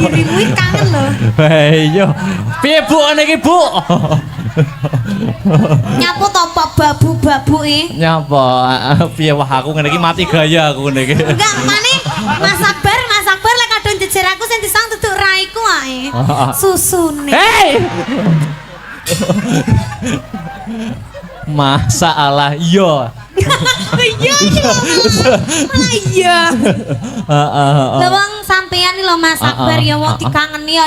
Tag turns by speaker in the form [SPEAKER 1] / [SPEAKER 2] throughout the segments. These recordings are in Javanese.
[SPEAKER 1] Dirimu iki kangen lho.
[SPEAKER 2] Iya. Piye Bu niki Bu?
[SPEAKER 1] Nyapu to Pak babu-babu iki.
[SPEAKER 2] Nyapa? Piye wah aku ngene iki mati gaya aku ngene iki.
[SPEAKER 1] Enggak, mane Mas Akbar lek kadung jejer aku sing disang duduk raiku ae. Susune.
[SPEAKER 2] Hei! Masalah yo.
[SPEAKER 1] Iya iya. Iya. Lah wong sampeyan lho Mas Akbar ya wong dikangeni ya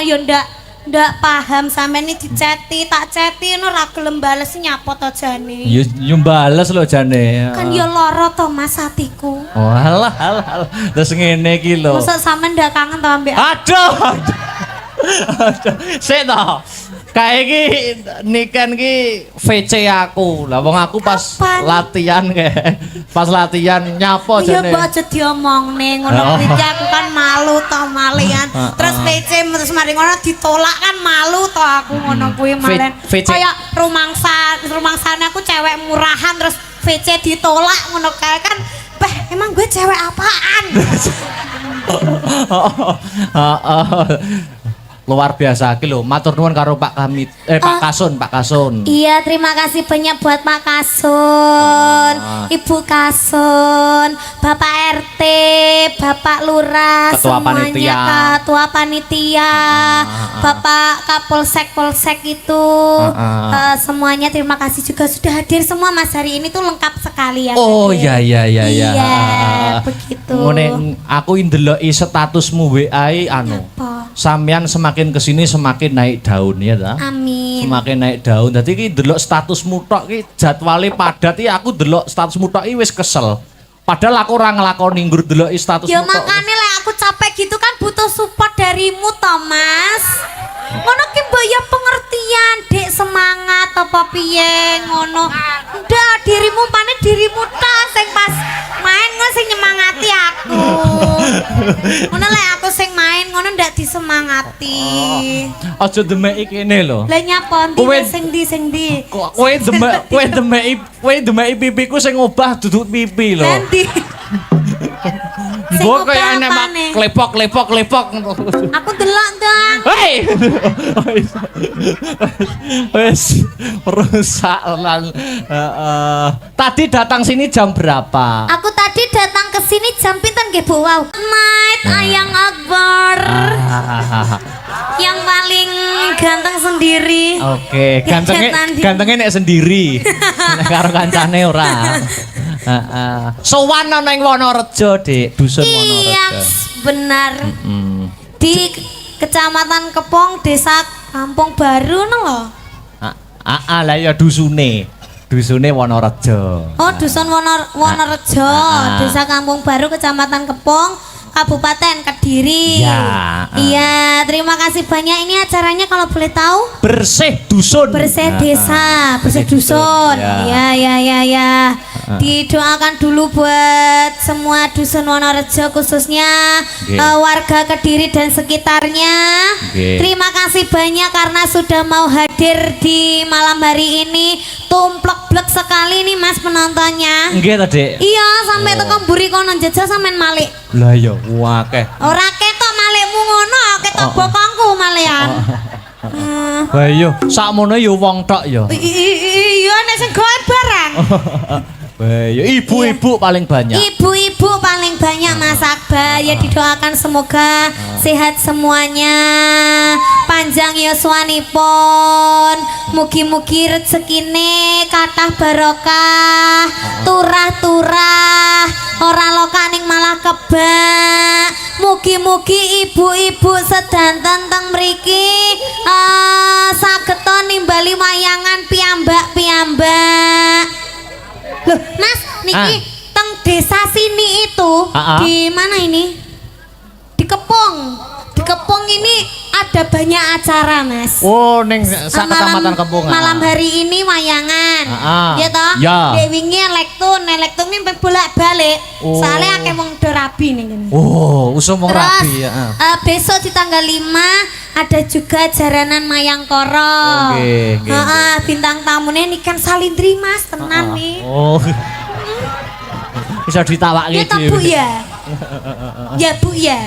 [SPEAKER 1] ndak paham sampeyan iki diceti tak ceti ngono ra gelem bales nyapa to jane.
[SPEAKER 2] Yo bales lho jane.
[SPEAKER 1] Kan yo lara to Mas atiku.
[SPEAKER 2] Oh alah. Terus ngene iki lho.
[SPEAKER 1] Masa sampean ndak kangen to ambek
[SPEAKER 2] Aduh. Sik to. Kayak iki niken iki VC aku. Lah wong aku pas latihan kayak pas latihan nyapa
[SPEAKER 1] jane. Ya
[SPEAKER 2] jane.
[SPEAKER 1] mbok aja diomongne ngono iki aku kan malu to malian. Terus VC terus mari ngono ditolak kan malu to aku ngono kuwi malen. Kayak rumangsane aku cewek murahan terus VC ditolak ngono kae kan. Emang gue cewek apaan?
[SPEAKER 2] Luar biasa iki lho, matur nuwun karo Pak Kamit, Pak Kasun.
[SPEAKER 1] Iya, terima kasih banyak buat Pak Kasun, Ibu Kasun, Bapak RT, Bapak Lurah,
[SPEAKER 2] Ketua
[SPEAKER 1] semuanya
[SPEAKER 2] Panitia.
[SPEAKER 1] Ketua Panitia, Bapak Kapolsek itu, semuanya terima kasih juga sudah hadir semua Mas hari ini tuh lengkap sekali ya.
[SPEAKER 2] Oh iya.
[SPEAKER 1] Iya, begitu.
[SPEAKER 2] Ngene aku ndeloki statusmu WA anu.
[SPEAKER 1] Apa?
[SPEAKER 2] Sampeyan semakin kesini semakin naik daun ya ta?
[SPEAKER 1] Amin.
[SPEAKER 2] Semakin naik daun. Dadi iki delok statusmu tok iki jadwale padat iki aku delok statusmu tok iki wis kesel. Padahal aku ora nglakoni nggur delok statusmu
[SPEAKER 1] Ya
[SPEAKER 2] tok.
[SPEAKER 1] makane lek aku capek gitu kan butuh support darimu toh Mas. Ngono ki mbok ya pengertian, Dek semangat apa piye ngono. Ndak dirimu pane dirimu tok sing pas main ngono sing nyemangati aku. Ngono lek aku sing main ngono ndak disemangati.
[SPEAKER 2] Aja demeki kene lho.
[SPEAKER 1] Lah nyapa ndi sing ndi?
[SPEAKER 2] Kowe demeki pipiku sing obah duduk pipi lho.
[SPEAKER 1] Nanti.
[SPEAKER 2] Mbok kaya enek mak klepok.
[SPEAKER 1] Aku delok dong.
[SPEAKER 2] Hei. Wes rusak lan tadi datang sini jam berapa?
[SPEAKER 1] Aku tadi datang ke sini jam pinten nggih Bu? Wow. Night Ayang Akbar. Yang paling ganteng sendiri.
[SPEAKER 2] Oke, gantengnya nek sendiri. Nek karo kancane ora. Sowan nang Wonorejo, Dik, dusun Wonorejo.
[SPEAKER 1] Iya, benar. Di Kecamatan Kepong, Desa Kampung Baru no lho.
[SPEAKER 2] Lah ya dusune. Dusune Wonorejo.
[SPEAKER 1] Oh, dusun Wonorejo, Desa Kampung Baru, Kecamatan Kepong, Kabupaten Kediri. Iya, terima kasih banyak. Ini acaranya kalau boleh tahu?
[SPEAKER 2] Bersih dusun.
[SPEAKER 1] Bersih desa, bersih dusun. Ya. Didoakan dulu buat semua dusun Wonorejo khususnya warga Kediri dan sekitarnya. Terima kasih banyak karena sudah mau hadir di malam hari ini. Tumplek-blek sekali nih Mas penontonnya.
[SPEAKER 2] Nggih ta, Dik?
[SPEAKER 1] Iya, sampai tekan mburi kono jajal sampean malik.
[SPEAKER 2] Lah ya, akeh.
[SPEAKER 1] Ora ketok malikmu ngono, ketok bokongku malian.
[SPEAKER 2] Lah iya, sakmono ya wong tok ya.
[SPEAKER 1] Iya, nek sing gawe barang.
[SPEAKER 2] Ya ibu-ibu paling banyak.
[SPEAKER 1] Ibu-ibu paling banyak Mas Akbar. Ya didoakan semoga sehat semuanya, panjang yuswanipun, mugi-mugi rezekine kathah barokah, turah-turah, ora lokaning malah kebak. Mugi-mugi ibu-ibu sedanten teng mriki saged nimbali wayangan piyambak-piyambak. Loh, Mas, niki teng desa sini itu di mana ini? Di Kepong. Di Kepong ini ada banyak acara, Mas.
[SPEAKER 2] Oh, ning sak kecamatan Kepong.
[SPEAKER 1] Malam hari ini wayangan. Ya toh? Dewingi elektun ini bolak-balik. Soalnya akeh wong do rabi ning kene.
[SPEAKER 2] Oh, usum wong rabi ya.
[SPEAKER 1] Besok di tanggal 5 ada juga jaranan Mayangkara. Bintang tamunya ini kan Salindri Mas, tenan nih.
[SPEAKER 2] Oh. Bisa ditawake
[SPEAKER 1] dhewe. Ya Bu ya. Ya Bu ya.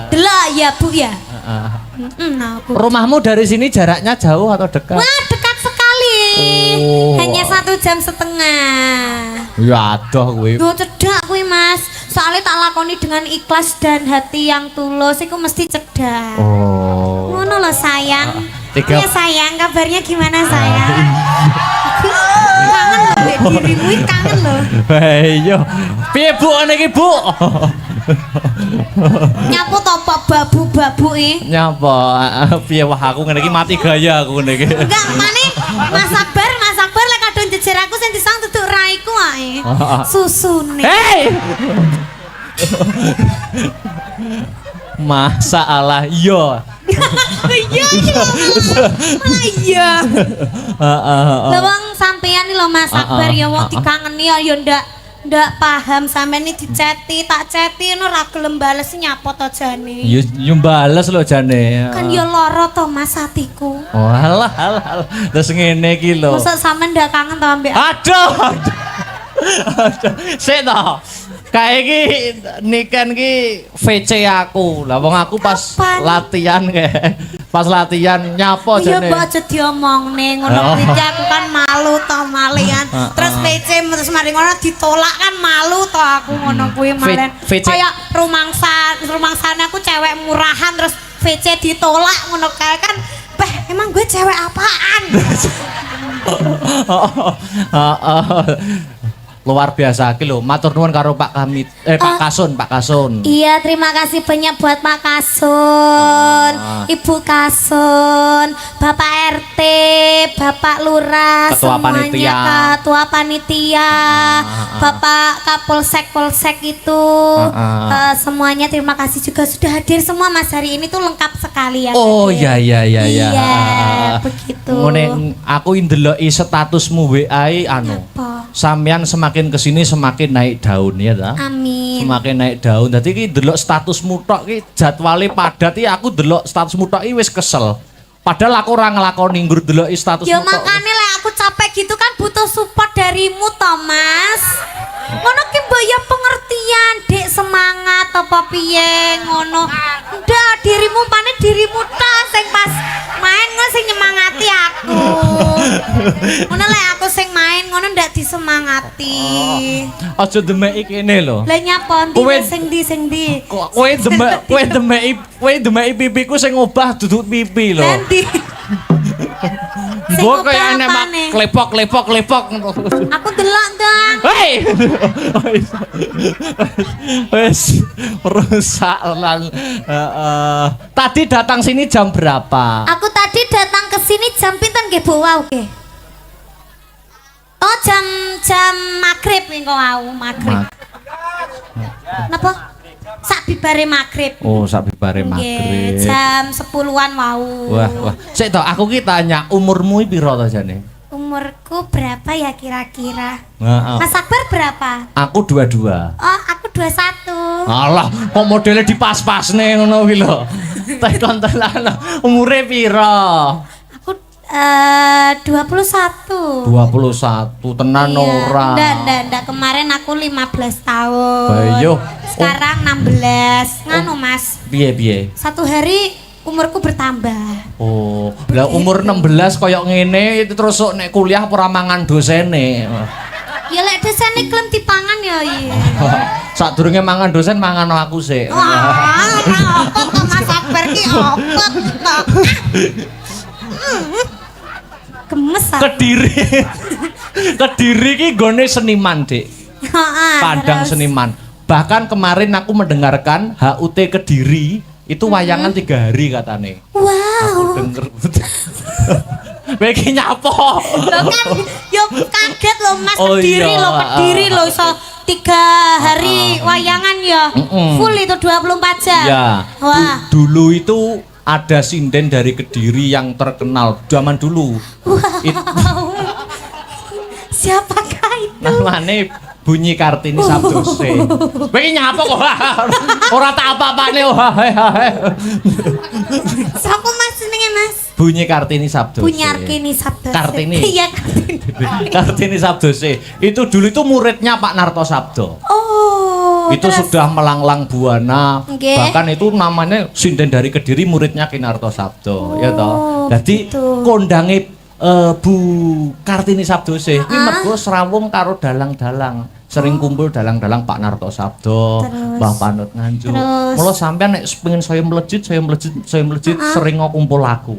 [SPEAKER 1] Delok ya Bu ya. Aku.
[SPEAKER 2] Rumahmu dari sini jaraknya jauh atau dekat?
[SPEAKER 1] Wah, dekat sekali. Hanya 1,5 jam.
[SPEAKER 2] Ya adoh kuwi.
[SPEAKER 1] Yo cedak kuwi Mas. Soalnya tak lakoni dengan ikhlas dan hati yang tulus iku mesti cedak.
[SPEAKER 2] Oh.
[SPEAKER 1] Ngono lho sayang.
[SPEAKER 2] Tiga.
[SPEAKER 1] Iya sayang, kabarnya gimana sayang? Kangen lho mbek dirimu iki kangen lho.
[SPEAKER 2] Iya. Piye Bu niki Bu?
[SPEAKER 1] Nyapu to Pak babu-babu iki.
[SPEAKER 2] Nyapa? Piye wah aku ngene iki mati gaya aku ngene iki.
[SPEAKER 1] Enggak, mane Mas Akbar lek kadung jejer aku sing disang duduk raiku ae. Susune.
[SPEAKER 2] Hei! Masalah iya.
[SPEAKER 1] Iya. Lah wong sampeyan iki lho Mas Akbar ya wong dikangeni ya ndak paham sampeyan iki diceti, tak ceti ngono ra gelem bales nyapa to jane.
[SPEAKER 2] Ya bales lho jane.
[SPEAKER 1] Kan ya lara to Mas atiku.
[SPEAKER 2] Oh alah. Terus ngene iki lho.
[SPEAKER 1] Masa sampean ndak kangen to ambek
[SPEAKER 2] Aduh. Sik to. Kayak iki niken ki VC aku. Lah wong aku pas latihan kayak pas latihan nyapa jane.
[SPEAKER 1] Iya mbok aja diomongne ngono iki aku kan malu to malian. Terus VC terus mari ngono ditolak kan malu to aku ngono kuwi malen. Kayak rumangsane aku cewek murahan terus VC ditolak ngono kae kan. Emang gue cewek apaan?
[SPEAKER 2] Luar biasa iki lho. Matur nuwun karo Pak Kasun. Iya,
[SPEAKER 1] terima kasih banyak buat Pak Kasun, Ibu Kasun, Bapak RT, Bapak Lurah,
[SPEAKER 2] Ketua
[SPEAKER 1] semuanya Ketua Panitia, Bapak Kapolsek itu, semuanya terima kasih juga sudah hadir semua Mas hari ini tuh lengkap sekali ya.
[SPEAKER 2] Oh iya.
[SPEAKER 1] Iya, begitu.
[SPEAKER 2] Ngene aku ndeloki statusmu WA anu. Sampeyan semakin kesini semakin naik daun ya ta?
[SPEAKER 1] Amin.
[SPEAKER 2] Semakin naik daun. Dadi iki delok statusmu tok iki jadwale padat iki aku delok statusmu tok iki wis kesel. Padahal aku ora nglakoni nggur deloki statusmu tok.
[SPEAKER 1] Ya makane lek aku capek gitu kan butuh support darimu to, Mas. Ngono ki mbok ya pengertian, Dek, semangat apa piye ngono. Ndak dirimu pane dirimu ta sing pas main ngono sing nyemangati aku. Ngono lek aku sing main ngono ndak disemangati.
[SPEAKER 2] Aja demeki kene lho.
[SPEAKER 1] Lah nyapa ndi sing ndi?
[SPEAKER 2] Kowe demeki pipiku sing obah duduk pipi lho.
[SPEAKER 1] Nanti.
[SPEAKER 2] Mbok kaya enek mak klepok.
[SPEAKER 1] Aku delok dong.
[SPEAKER 2] Hei. Wes rusak lan tadi datang sini jam berapa?
[SPEAKER 1] Aku tadi datang ke sini jam pinten nggih Bu wau nggih? Oh jam magrib engko wau magrib. Napa? Sak bibare magrib.
[SPEAKER 2] Oh, sak bibare magrib.
[SPEAKER 1] Jam 10-an wau.
[SPEAKER 2] Wah. Sik to, aku ki tanya umurmu piro to jane?
[SPEAKER 1] Umurku berapa ya kira-kira?
[SPEAKER 2] Mas
[SPEAKER 1] Akbar berapa?
[SPEAKER 2] Aku 22.
[SPEAKER 1] Oh, aku 21.
[SPEAKER 2] Alah, kok modelnya dipas-pasne ngono kuwi lho. Teh kontelan umure piro?
[SPEAKER 1] Aku 21.
[SPEAKER 2] 21 tenan ora?
[SPEAKER 1] Ndak kemarin aku 15 tahun.
[SPEAKER 2] Bayo.
[SPEAKER 1] Sekarang 16. Nganu Mas.
[SPEAKER 2] Piye?
[SPEAKER 1] Satu hari umurku bertambah.
[SPEAKER 2] Oh, lah umur 16 koyok ngene itu terus nek kuliah ora mangan dosene.
[SPEAKER 1] Ya lek dosene klem dipangan ya iya.
[SPEAKER 2] Sadurunge mangan dosen mangan aku sik.
[SPEAKER 1] Wah, apa to Mas Akbar ki apa to? Gemes aku.
[SPEAKER 2] Kediri ki gone seniman, Dik. Padang seniman. Bahkan kemarin aku mendengarkan HUT Kediri itu wayangan 3 hari katane.
[SPEAKER 1] Wow.
[SPEAKER 2] Aku denger. Bagi nyapo.
[SPEAKER 1] Lo kan yo kaget lo Mas
[SPEAKER 2] Oh,
[SPEAKER 1] Kediri
[SPEAKER 2] iya.
[SPEAKER 1] lo Kediri lo iso 3 hari wayangan ya. Full itu 24 jam.
[SPEAKER 2] Ya.
[SPEAKER 1] Wah.
[SPEAKER 2] Dulu itu ada sinden dari Kediri yang terkenal zaman dulu.
[SPEAKER 1] Wow. Siapakah itu?
[SPEAKER 2] Namanya Bunyi Kartini Sabdose. Kowe nyapa kok? Ora tak apa-apane.
[SPEAKER 1] Sapa Mas jenenge Mas?
[SPEAKER 2] Bunyi Kartini Sabdose.
[SPEAKER 1] Bunyi Kartini Sabdose.
[SPEAKER 2] Kartini.
[SPEAKER 1] Iya Kartini.
[SPEAKER 2] Kartini Sabdose. Itu dulu itu muridnya Pak Narto Sabdo.
[SPEAKER 1] Oh.
[SPEAKER 2] itu
[SPEAKER 1] terus?
[SPEAKER 2] sudah melanglang buana.
[SPEAKER 1] Nggih.
[SPEAKER 2] Bahkan itu namanya sinden dari Kediri, muridnya Kinarto Sabdo, ya toh. Jadi
[SPEAKER 1] gitu.
[SPEAKER 2] kondange Bu Kartini Sabdo sih, ini mergo serawung karo dalang-dalang. Sering kumpul dalang-dalang Pak Narto Sabdo,
[SPEAKER 1] Terus?
[SPEAKER 2] Mbah Panut Nganjuk.
[SPEAKER 1] Terus?
[SPEAKER 2] Mula sampean nek pengen saya melejit, sering kumpul aku.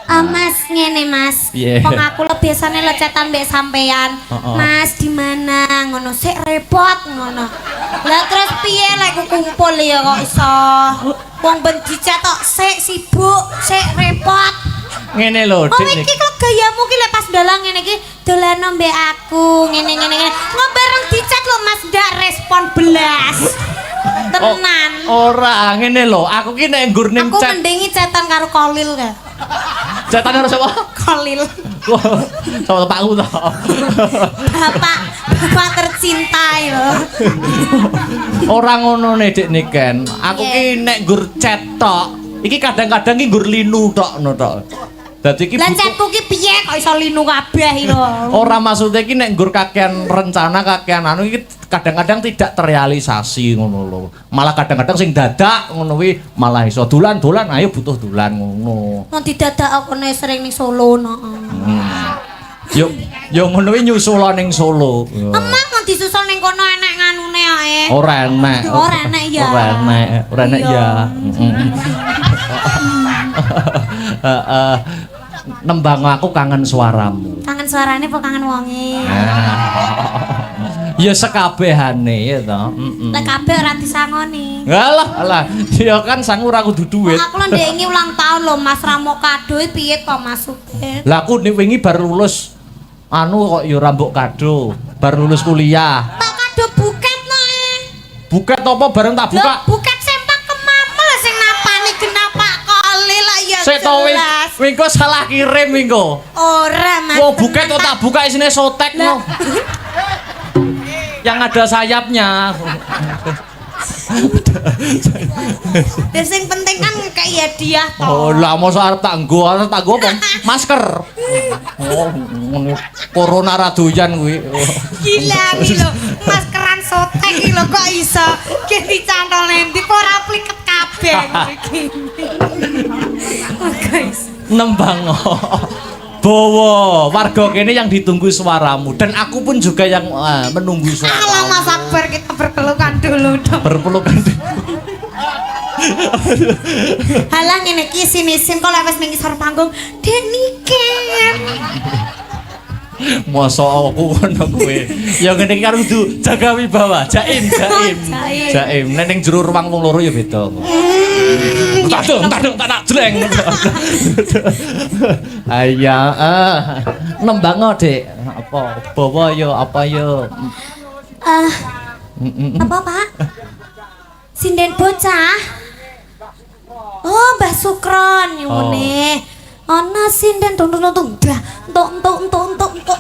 [SPEAKER 1] Mas ngene Mas.
[SPEAKER 2] Piye?
[SPEAKER 1] Wong aku lo biasane lecetan mbek sampean. Mas di mana ngono sik repot ngono. Lah terus piye lek ku kumpul ya kok iso. Wong ben dicetok sik sibuk, sik repot.
[SPEAKER 2] Ngene lho,
[SPEAKER 1] Oh
[SPEAKER 2] Dik.
[SPEAKER 1] iki kok gayamu ki lek pas dalang ngene iki dolano mbek aku ngene. Nggo bareng dicet lho Mas ndak respon belas. Tenan.
[SPEAKER 2] Ora, ngene lho, aku ki nek nggur ning
[SPEAKER 1] Aku
[SPEAKER 2] chat.
[SPEAKER 1] mendingi cetan karo Kolil ka.
[SPEAKER 2] Chatane karo sapa?
[SPEAKER 1] Kolil.
[SPEAKER 2] Sama bapakku to.
[SPEAKER 1] Bapak tercinta ya.
[SPEAKER 2] Ora ngono nek Dik Niken. Aku ki nek nggur chat tok. Iki kadang-kadang ki nggur linu tok ngono tok. Dadi iki
[SPEAKER 1] Lah chatku ki piye kok iso linu kabeh lho.
[SPEAKER 2] ora maksudnya ki nek nggur kakean rencana kakean anu iki kadang-kadang tidak terrealisasi ngono lho. Malah kadang-kadang sing dadak ngono kuwi malah iso dolan-dolan ayo butuh dolan ngono.
[SPEAKER 1] Mau didadak aku nek sering ning Solo no.
[SPEAKER 2] Yo ngono kuwi nyusul ning Solo.
[SPEAKER 1] Emang mau disusul ning kono enek nganune ae.
[SPEAKER 2] Ora enek.
[SPEAKER 1] Ora enek ya.
[SPEAKER 2] Ora enek ya. Heeh. Nembang aku kangen suaramu.
[SPEAKER 1] Kangen suarane apa kangen wonge?
[SPEAKER 2] Ya sekabehane ya to.
[SPEAKER 1] Lek kabeh ora disangoni.
[SPEAKER 2] Alah, ya kan sangu ora kudu duit.
[SPEAKER 1] Aku lho ndek iki ulang tahun lho Mas Ramo kado piye kok Mas Subet?
[SPEAKER 2] Lah aku nek wingi bar lulus anu kok ya rambok kado, bar lulus kuliah.
[SPEAKER 1] Tak kado buket no
[SPEAKER 2] Buket apa bareng tak buka?
[SPEAKER 1] Loh, buket sempak kemamel sing napani kenapa Kolil lah ya
[SPEAKER 2] Sik to
[SPEAKER 1] jelas.
[SPEAKER 2] wingko salah kirim wingko.
[SPEAKER 1] Ora Mas.
[SPEAKER 2] Wah, buket kok tak buka isine sotek no. Yang ada sayapnya.
[SPEAKER 1] Sing penting kan kayak hadiah toh.
[SPEAKER 2] Oh, lah mosok arep tak nggo apa? Masker. Oh, ngono. Corona ra doyan kuwi.
[SPEAKER 1] Gila iki lho, maskeran sotek iki lho kok iso ki dicantol endi kok ora pliket kabeh iki. Oh guys.
[SPEAKER 2] Nembang. Bowo, warga kene yang ditunggu suaramu dan aku pun juga yang menunggu suaramu.
[SPEAKER 1] Alah Mas Akbar kita berpelukan dulu dong.
[SPEAKER 2] Berpelukan.
[SPEAKER 1] Halah ngene iki sinisin kok lek wis ning ngisor panggung Dek Niken.
[SPEAKER 2] Mosok aku ngono kuwi. Ya ngene iki karo kudu jaga wibawa, jaim. Nek ning jero ruang wong loro ya beda. Entar dong, tak jleng. Aya, nembang Dik. Apa? Bawa yo, apa yo?
[SPEAKER 1] Apa Pak? Sinden bocah. Oh, Mbah Sukron ngene. Ana sinden tung dah. Entuk.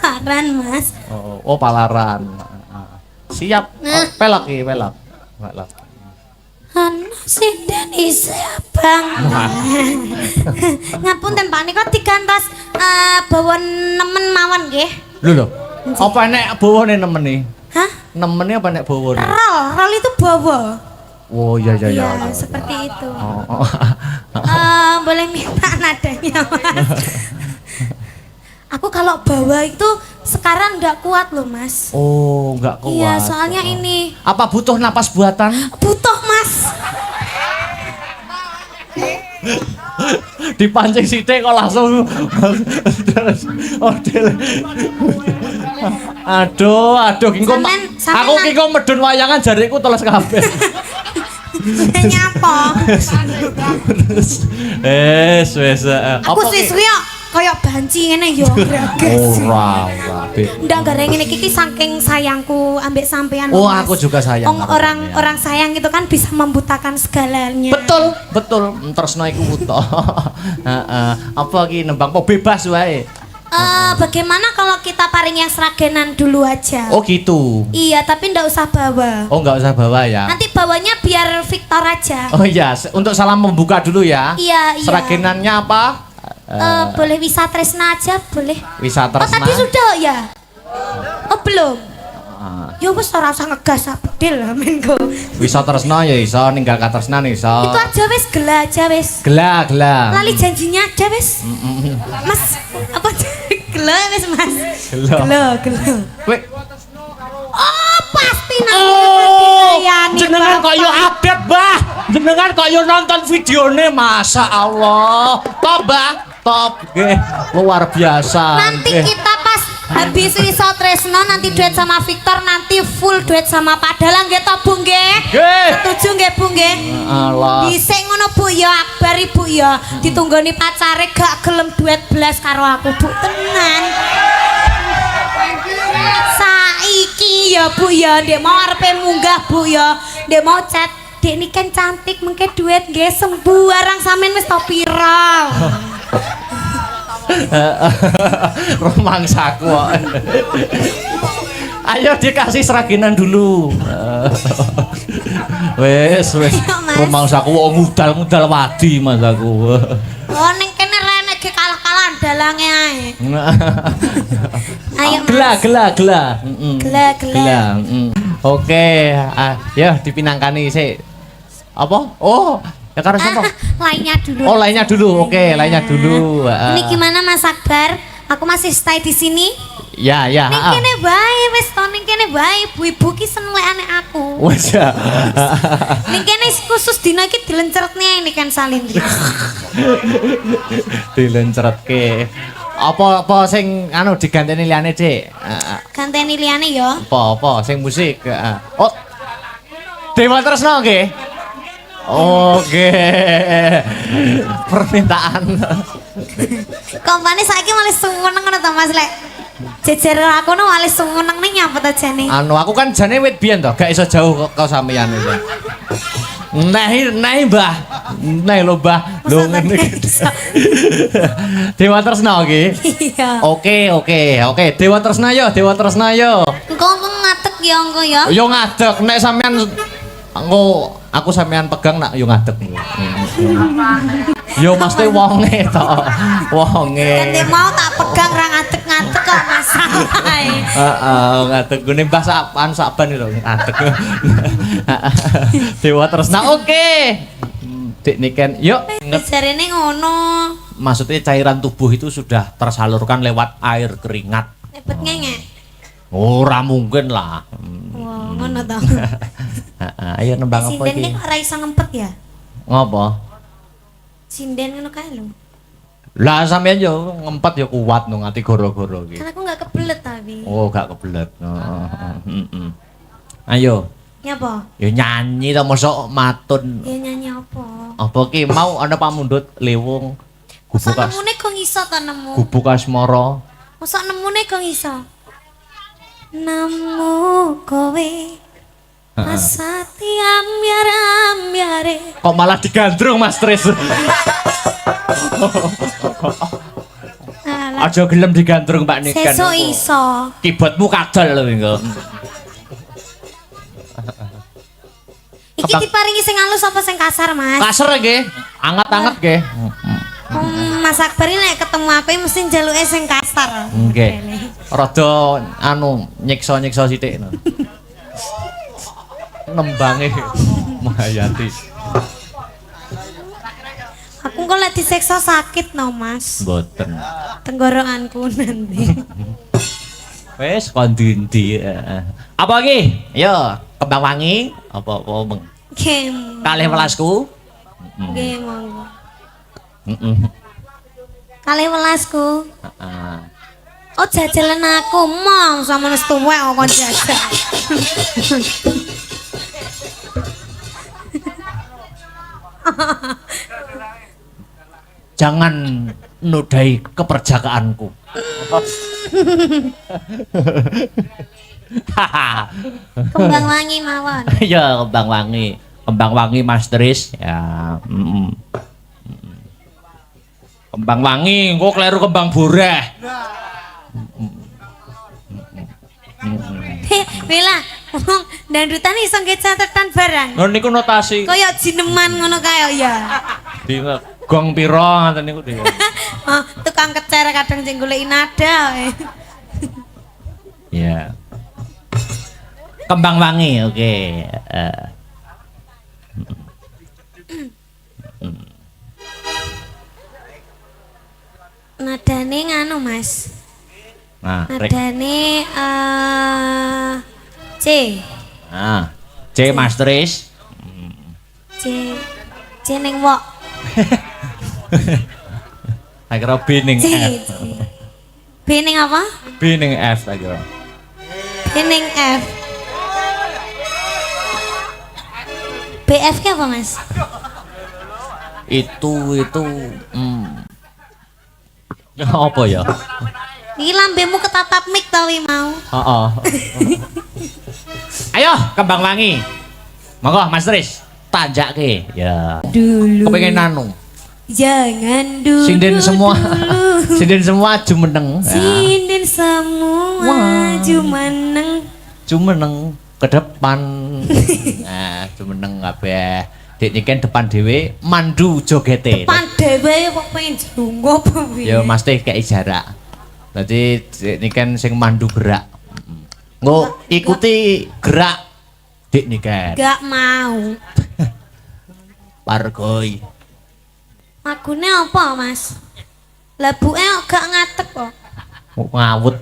[SPEAKER 1] Palaran Mas.
[SPEAKER 2] Oh, palaran. Siap. Pelak.
[SPEAKER 1] Ana sinden isih abang. Ngapunten Pak nika digantos bawa nemen mawon nggih.
[SPEAKER 2] Lho. Apa nek bawane nemeni?
[SPEAKER 1] Hah?
[SPEAKER 2] Nemeni apa nek bawane?
[SPEAKER 1] Rol itu bawa.
[SPEAKER 2] Oh, iya.
[SPEAKER 1] Seperti itu.
[SPEAKER 2] Oh.
[SPEAKER 1] Boleh minta nadanya Mas. Aku kalau bawa itu sekarang nggak kuat loh Mas.
[SPEAKER 2] Oh, enggak kuat.
[SPEAKER 1] Iya, soalnya ini
[SPEAKER 2] Apa butuh napas buatan?
[SPEAKER 1] butuh Mas.
[SPEAKER 2] Dipancing sithik kok langsung. Aduh, kingko. Aku kingko medun wayangan jariku teles kabeh.
[SPEAKER 1] Nyapa?
[SPEAKER 2] Wes.
[SPEAKER 1] Aku suwi-suwi kayak banci ngene ya greges.
[SPEAKER 2] Ora.
[SPEAKER 1] Ndak gareng ngene iki saking sayangku ambek sampean.
[SPEAKER 2] Oh,
[SPEAKER 1] Mas.
[SPEAKER 2] aku juga sayang.
[SPEAKER 1] Orang sayang itu kan bisa membutakan segalanya.
[SPEAKER 2] Betul. Tresno iku wuto. Heeh. Apa ki nembang kok bebas wae.
[SPEAKER 1] Bagaimana kalau kita paring yang seragenan dulu aja?
[SPEAKER 2] Oh, gitu.
[SPEAKER 1] Iya, tapi ndak usah bawa.
[SPEAKER 2] Oh, enggak usah bawa ya.
[SPEAKER 1] Nanti bawanya biar Victor aja.
[SPEAKER 2] Oh iya, untuk salam membuka dulu ya.
[SPEAKER 1] Iya.
[SPEAKER 2] Seragenannya apa?
[SPEAKER 1] Boleh Wisatresna aja, boleh.
[SPEAKER 2] Wisatresna.
[SPEAKER 1] Oh, tadi sudah ya? belum? Ya wis ora usah ngegas bedil men go.
[SPEAKER 2] Bisa tresno ya iso, ninggal katresnan iso.
[SPEAKER 1] Itu aja wis gela aja wis.
[SPEAKER 2] Gela.
[SPEAKER 1] Lali janjinya aja wis. Mas, apa gela wis Mas? Gela.
[SPEAKER 2] Kowe
[SPEAKER 1] Oh, pasti
[SPEAKER 2] jenengan kok yo update, Mbah. Jenengan kok yo nonton videone, Masya Allah. Top, Mbah. Top. Nggih, luar biasa.
[SPEAKER 1] Nanti kita pas habis Riso Tresno nanti duet sama Victor, nanti full duet sama Padahlang nggih to, Bu nggih?
[SPEAKER 2] Nggih.
[SPEAKER 1] Setuju nggih, Bu nggih?
[SPEAKER 2] Allah.
[SPEAKER 1] Dhisik ngono Bu ya, Akbar Ibu ya. Ditunggoni pacare gak gelem duet belas karo aku, Bu. Tenan. Saiki ya Bu ya, ndek mau arepe munggah Bu ya. Ndek mau chat, "Dek ini kan cantik, mengke duet nggih sembuh arang sampean wis to pira?"
[SPEAKER 2] Romangsaku kok. Ayo dikasih seraginan dulu. Wes. Romangsaku kok ngudal wadi Mas aku.
[SPEAKER 1] Oh ning kene rene ge kalah-kalahan dalange ae. Ayo
[SPEAKER 2] Gela.
[SPEAKER 1] Gela.
[SPEAKER 2] Oke, ya dipinangkani sik. Apa? Oh, ya karo sapa?
[SPEAKER 1] Lainnya dulu.
[SPEAKER 2] Oh, lainnya dulu. Oke, lainnya dulu.
[SPEAKER 1] Ini gimana Mas Akbar? Aku masih stay di sini.
[SPEAKER 2] Ya.
[SPEAKER 1] Ning kene bae wis to ning kene bae ibu-ibu ki senengane aku.
[SPEAKER 2] Wes ya.
[SPEAKER 1] Ning kene khusus dina iki dilencertne ini kan Salindri.
[SPEAKER 2] Dilencretke. Apa sing anu diganteni liyane, Dik?
[SPEAKER 1] Ganteni liyane ya.
[SPEAKER 2] Apa sing musik? Oh. Dewa Tresno nggih. Oke. Permintaan.
[SPEAKER 1] Kompane saiki malah sumeneng ngono to Mas lek. Jejer aku no malah sumeneng ning nyapa to jane.
[SPEAKER 2] Anu aku kan jane wit biyen to, gak iso jauh kok sampeyan iki. Nah, Mbah. Nah lho, Mbah. Lho ngene iki. Dewa Tresno iki.
[SPEAKER 1] Iya.
[SPEAKER 2] Oke. Dewa Tresno yo.
[SPEAKER 1] Engko ngatek ya engko ya.
[SPEAKER 2] Yo ngadeg nek sampean engko aku sampean pegang nak yo ngadeg. Yo mesti wonge to. Wonge.
[SPEAKER 1] Kan mau tak pegang ra ngadeg-ngadeg kok masalahe.
[SPEAKER 2] Heeh, ngadeg gune Mbah saban lho ngadeg. Dewa Tresno oke. Dik niken yuk.
[SPEAKER 1] Jarene ngono.
[SPEAKER 2] Maksudnya cairan tubuh itu sudah tersalurkan lewat air keringat.
[SPEAKER 1] Lepet ngenge.
[SPEAKER 2] Ora mungkin lah.
[SPEAKER 1] Wah, ngono to.
[SPEAKER 2] Ayo nembang apa
[SPEAKER 1] Sinden
[SPEAKER 2] iki?
[SPEAKER 1] ki ora iso ngempet ya?
[SPEAKER 2] Ngopo?
[SPEAKER 1] Sinden ngono kae lho.
[SPEAKER 2] Lah sampeyan yo ngempet yo kuat no ngati goro-goro iki.
[SPEAKER 1] Kan aku enggak kebelet tapi.
[SPEAKER 2] Oh, gak kebelet. Heeh. Ayo.
[SPEAKER 1] Nyapa?
[SPEAKER 2] Yo nyanyi to mosok matun.
[SPEAKER 1] Ya nyanyi apa?
[SPEAKER 2] Apa ki mau ana pamundhut lewung.
[SPEAKER 1] Masa
[SPEAKER 2] Gubuk
[SPEAKER 1] nemune kok iso to nemu?
[SPEAKER 2] Gubuk Asmara.
[SPEAKER 1] Masa nemune kok iso? Nemu kowe asati ambyar-ambyare.
[SPEAKER 2] Kok malah digandrung Mas Tris? Aja gelem digandrung Pak Niken.
[SPEAKER 1] Sesuk iso.
[SPEAKER 2] Kibotmu kadal lho engko.
[SPEAKER 1] Iki diparingi sing halus apa sing kasar, Mas?
[SPEAKER 2] Kasar nggih. Anget-anget nggih.
[SPEAKER 1] Mas Akbar ini nek ketemu aku mesti njaluke sing kasar.
[SPEAKER 2] Nggih. Rada anu nyiksa-nyiksa sithik no. Nembange Mahayati.
[SPEAKER 1] Aku kok lek disiksa sakit no, Mas.
[SPEAKER 2] Mboten.
[SPEAKER 1] Tenggorokanku nanti.
[SPEAKER 2] Wes kon ndi apa iki? Yo, kembang wangi apa Bang?
[SPEAKER 1] Game.
[SPEAKER 2] Kalih welasku.
[SPEAKER 1] Nggih, monggo.
[SPEAKER 2] Heeh.
[SPEAKER 1] Kalih welasku.
[SPEAKER 2] Heeh.
[SPEAKER 1] Oh, jajalan aku, Mong, sama wis tuwek kok jajal.
[SPEAKER 2] Jangan nodai keperjakaanku.
[SPEAKER 1] Kembang wangi mawon.
[SPEAKER 2] Ya kembang wangi Mas Tris ya. Kembang wangi, engko kleru kembang boreh.
[SPEAKER 1] Bella, wong dandutan iso nggih catetan barang.
[SPEAKER 2] Lho niku notasi.
[SPEAKER 1] Kaya jineman ngono kae ya.
[SPEAKER 2] Di gong pira ngoten niku dhewe.
[SPEAKER 1] Oh, tukang kecer kadang sing goleki nada.
[SPEAKER 2] Ya. Kembang wangi, oke.
[SPEAKER 1] Nadane nganu Mas.
[SPEAKER 2] Nah,
[SPEAKER 1] Nadane C.
[SPEAKER 2] Nah, C Masteris.
[SPEAKER 1] C ning wok.
[SPEAKER 2] Tak kira B ning
[SPEAKER 1] C.
[SPEAKER 2] F.
[SPEAKER 1] B ning apa?
[SPEAKER 2] B ning F tak kira.
[SPEAKER 1] B ning F. BF ke apa Mas?
[SPEAKER 2] Itu apa ya?
[SPEAKER 1] Iki lambemu ketatap mik ta wi mau.
[SPEAKER 2] Heeh. Ayo kembang wangi. Monggo Mas Tris, tanjake. Ya.
[SPEAKER 1] Dulu.
[SPEAKER 2] Kepengen nanu.
[SPEAKER 1] Jangan dulu.
[SPEAKER 2] Sinden semua. Sinden semua jumeneng.
[SPEAKER 1] Sinden semua jumeneng.
[SPEAKER 2] Jumeneng ke depan. Nah, jumeneng kabeh. Dik niken depan dhewe mandu jogete.
[SPEAKER 1] Depan dhewe kok pengen jlungo apa piye?
[SPEAKER 2] Ya mesti kei jarak. Dadi dik niken sing mandu gerak. Nggo ikuti gerak dik niken.
[SPEAKER 1] Gak mau.
[SPEAKER 2] Pargoi.
[SPEAKER 1] Lagune apa, Mas? Labuke gak ngatek kok.
[SPEAKER 2] Ngawut.